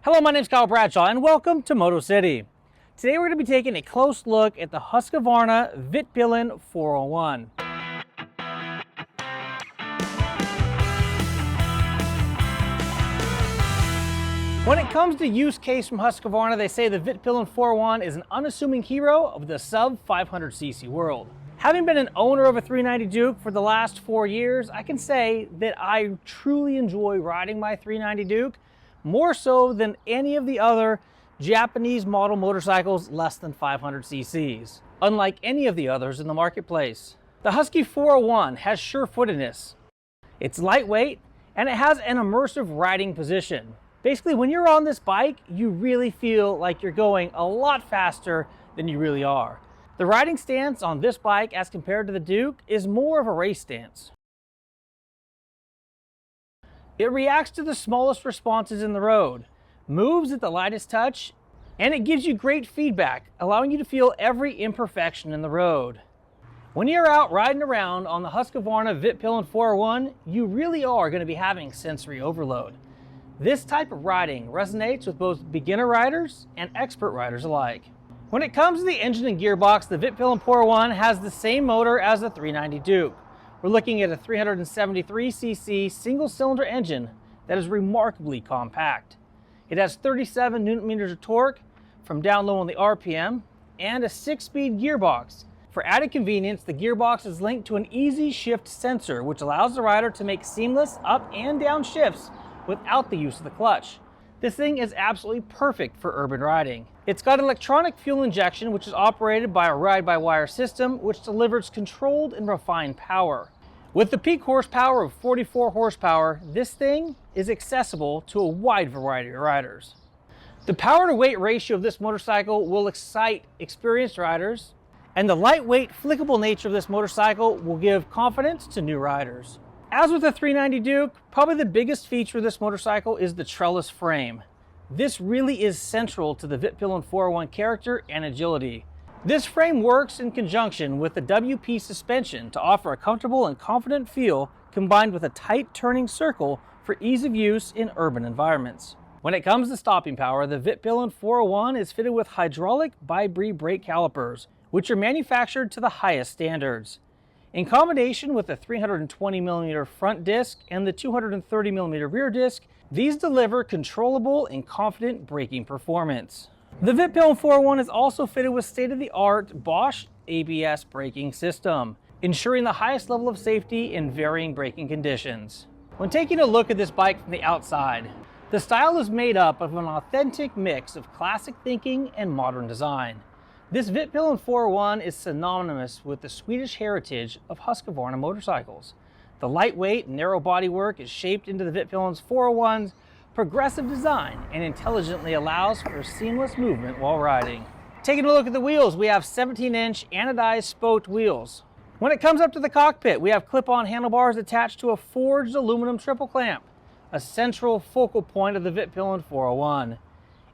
Hello, my name is Kyle Bradshaw and welcome to MotoCity. Today we're going to be taking a close look at the Husqvarna Vitpilen 401. When it comes to use case from Husqvarna, they say the Vitpilen 401 is an unassuming hero of the sub 500cc world. Having been an owner of a 390 Duke for the last 4 years, I can say that I truly enjoy riding my 390 Duke, more so than any of the other Japanese model motorcycles less than 500 cc's, unlike any of the others in the marketplace. The Husky 401 has sure-footedness, it's lightweight, and it has an immersive riding position. Basically, when you're on this bike, you really feel like you're going a lot faster than you really are. The riding stance on this bike, as compared to the Duke, is more of a race stance. It reacts to the smallest responses in the road, moves at the lightest touch, and it gives you great feedback, allowing you to feel every imperfection in the road. When you're out riding around on the Husqvarna Vitpilen 401, you really are going to be having sensory overload. This type of riding resonates with both beginner riders and expert riders alike. When it comes to the engine and gearbox, the Vitpilen 401 has the same motor as the 390 Duke. We're looking at a 373cc single-cylinder engine that is remarkably compact. It has 37 Nm of torque from down low on the RPM and a 6-speed gearbox. For added convenience, the gearbox is linked to an easy shift sensor, which allows the rider to make seamless up and down shifts without the use of the clutch. This thing is absolutely perfect for urban riding. It's got electronic fuel injection, which is operated by a ride-by-wire system, which delivers controlled and refined power. With the peak horsepower of 44 horsepower, this thing is accessible to a wide variety of riders. The power-to-weight ratio of this motorcycle will excite experienced riders, and the lightweight, flickable nature of this motorcycle will give confidence to new riders. As with the 390 Duke, probably the biggest feature of this motorcycle is the trellis frame. This really is central to the Vitpilen 401 character and agility. This frame works in conjunction with the WP suspension to offer a comfortable and confident feel, combined with a tight turning circle for ease of use in urban environments. When it comes to stopping power, the Vitpilen 401 is fitted with hydraulic bi-bree brake calipers, which are manufactured to the highest standards. In combination with the 320mm front disc and the 230mm rear disc, these deliver controllable and confident braking performance. The Vitpilen 401 is also fitted with state-of-the-art Bosch ABS braking system, ensuring the highest level of safety in varying braking conditions. When taking a look at this bike from the outside, the style is made up of an authentic mix of classic thinking and modern design. This Vitpilen 401 is synonymous with the Swedish heritage of Husqvarna motorcycles. The lightweight, narrow bodywork is shaped into the Vitpilen 401's progressive design and intelligently allows for seamless movement while riding. Taking a look at the wheels, we have 17-inch anodized spoked wheels. When it comes up to the cockpit, we have clip-on handlebars attached to a forged aluminum triple clamp, a central focal point of the Vitpilen 401.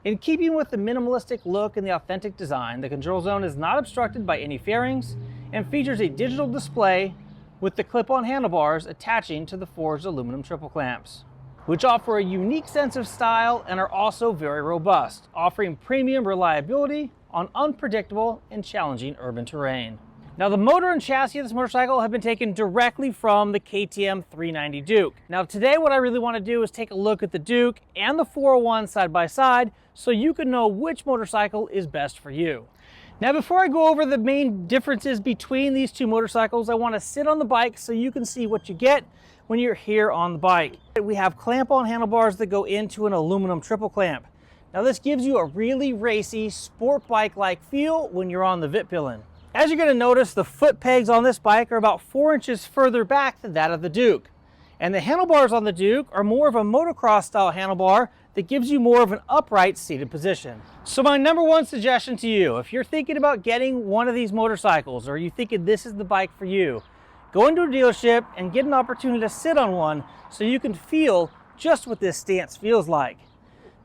In keeping with the minimalistic look and the authentic design, the control zone is not obstructed by any fairings and features a digital display with the clip-on handlebars attaching to the forged aluminum triple clamps, which offer a unique sense of style and are also very robust, offering premium reliability on unpredictable and challenging urban terrain. Now, the motor and chassis of this motorcycle have been taken directly from the KTM 390 Duke. Now, today what I really want to do is take a look at the Duke and the 401 side by side so you can know which motorcycle is best for you. Now, before I go over the main differences between these two motorcycles, I want to sit on the bike so you can see what you get when you're here on the bike. We have clamp-on handlebars that go into an aluminum triple clamp. Now, this gives you a really racy, sport bike-like feel when you're on the Vitpilen. As you're going to notice, the foot pegs on this bike are about 4 inches further back than that of the Duke. And the handlebars on the Duke are more of a motocross style handlebar that gives you more of an upright seated position. So my number one suggestion to you, if you're thinking about getting one of these motorcycles or you thinking this is the bike for you, go into a dealership and get an opportunity to sit on one so you can feel just what this stance feels like.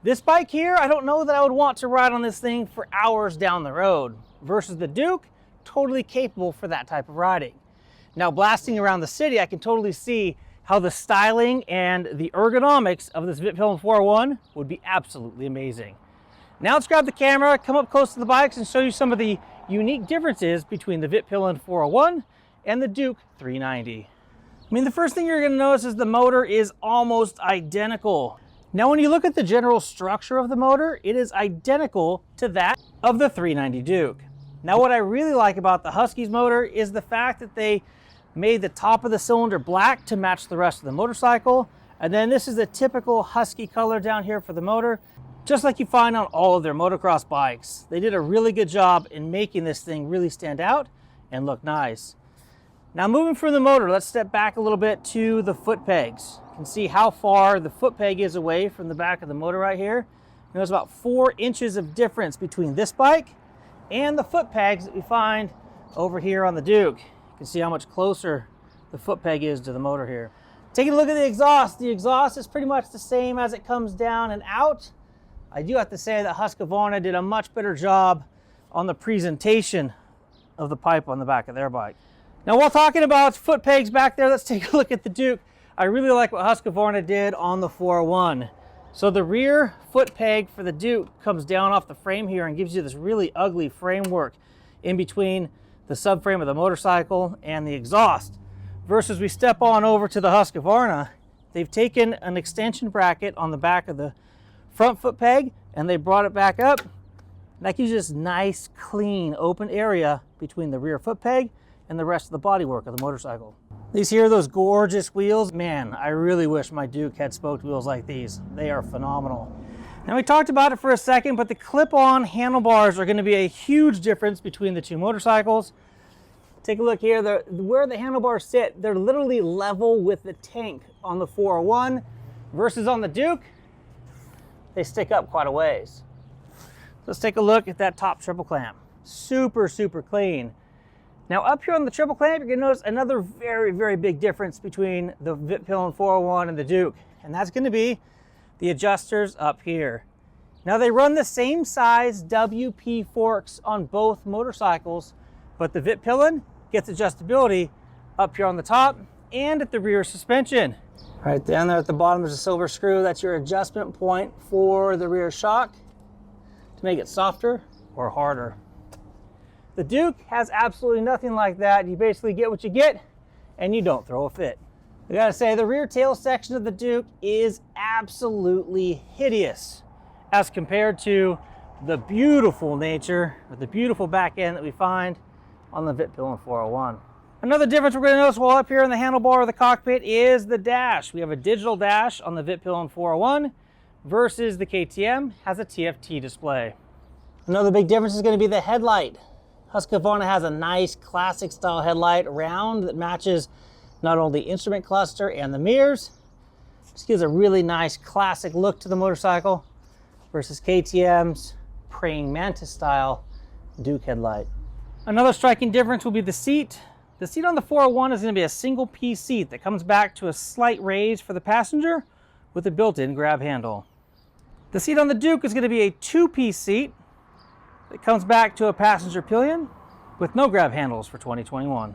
This bike here, I don't know that I would want to ride on this thing for hours down the road, versus the Duke, totally capable for that type of riding. Now, blasting around the city, I can totally see how the styling and the ergonomics of this Vitpilen 401 would be absolutely amazing. Now let's grab the camera, come up close to the bikes, and show you some of the unique differences between the Vitpilen 401 and the Duke 390. I mean, the first thing you're going to notice is the motor is almost identical. Now, when you look at the general structure of the motor, it is identical to that of the 390 Duke. Now, what I really like about the Husky's motor is the fact that they made the top of the cylinder black to match the rest of the motorcycle. And then this is a typical Husky color down here for the motor, just like you find on all of their motocross bikes. They did a really good job in making this thing really stand out and look nice. Now, moving from the motor, let's step back a little bit to the foot pegs. You can see how far the foot peg is away from the back of the motor right here. There's about 4 inches of difference between this bike and the foot pegs that we find over here on the Duke. You can see how much closer the foot peg is to the motor here. Taking a look at the exhaust. The exhaust is pretty much the same as it comes down and out. I do have to say that Husqvarna did a much better job on the presentation of the pipe on the back of their bike. Now, while talking about foot pegs back there, let's take a look at the Duke. I really like what Husqvarna did on the 401. So the rear foot peg for the Duke comes down off the frame here and gives you this really ugly framework in between the subframe of the motorcycle and the exhaust. Versus we step on over to the Husqvarna, they've taken an extension bracket on the back of the front foot peg and they brought it back up. That gives you this nice, clean, open area between the rear foot peg and the rest of the bodywork of the motorcycle. These here, those gorgeous wheels, man, I really wish my Duke had spoked wheels like these. They are phenomenal. Now, we talked about it for a second, but the clip-on handlebars are going to be a huge difference between the two motorcycles. Take a look here, where the handlebars sit, they're literally level with the tank on the 401 versus on the Duke, they stick up quite a ways. Let's take a look at that top triple clamp. Super, super clean. Now, up here on the triple clamp, you're going to notice another very, very big difference between the Vitpilen 401 and the Duke, and that's going to be the adjusters up here. Now, they run the same size WP forks on both motorcycles, but the Vitpilen gets adjustability up here on the top and at the rear suspension. Right down there at the bottom, there's a silver screw. That's your adjustment point for the rear shock to make it softer or harder. The Duke has absolutely nothing like that. You basically get what you get and you don't throw a fit. I gotta say, the rear tail section of the Duke is absolutely hideous as compared to the beautiful nature or the beautiful back end that we find on the Vitpilen 401. Another difference we're going to notice while up here in the handlebar of the cockpit is the dash. We have a digital dash on the Vitpilen 401 versus the KTM has a TFT display. Another big difference is going to be the headlight. Husqvarna has a nice classic style headlight round that matches not only the instrument cluster and the mirrors, just gives a really nice classic look to the motorcycle versus KTM's praying mantis style Duke headlight. Another striking difference will be the seat. The seat on the 401 is going to be a single piece seat that comes back to a slight raise for the passenger with a built-in grab handle. The seat on the Duke is going to be a 2-piece seat that comes back to a passenger pillion with no grab handles for 2021.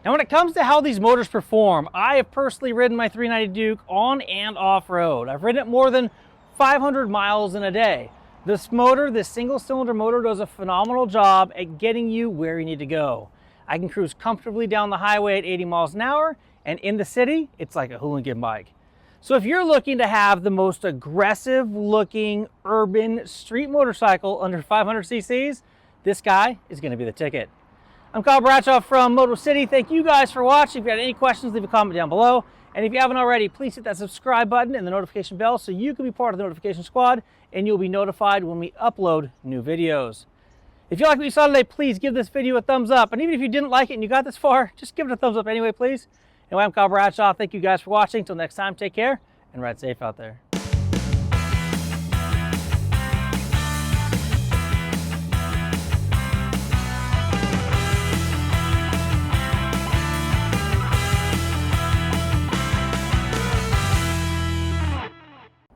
Now, when it comes to how these motors perform, I have personally ridden my 390 Duke on and off-road. I've ridden it more than 500 miles in a day. This motor, this single-cylinder motor, does a phenomenal job at getting you where you need to go. I can cruise comfortably down the highway at 80 miles an hour, and in the city, it's like a hooligan bike. So if you're looking to have the most aggressive-looking urban street motorcycle under 500 cc's, this guy is going to be the ticket. I'm Kyle Bradshaw from MotoCity. Thank you guys for watching. If you got any questions, leave a comment down below. And if you haven't already, please hit that subscribe button and the notification bell so you can be part of the notification squad and you'll be notified when we upload new videos. If you like what you saw today, please give this video a thumbs up. And even if you didn't like it and you got this far, just give it a thumbs up anyway, please. Anyway, I'm Kyle Bradshaw. Thank you guys for watching. Until next time, take care and ride safe out there.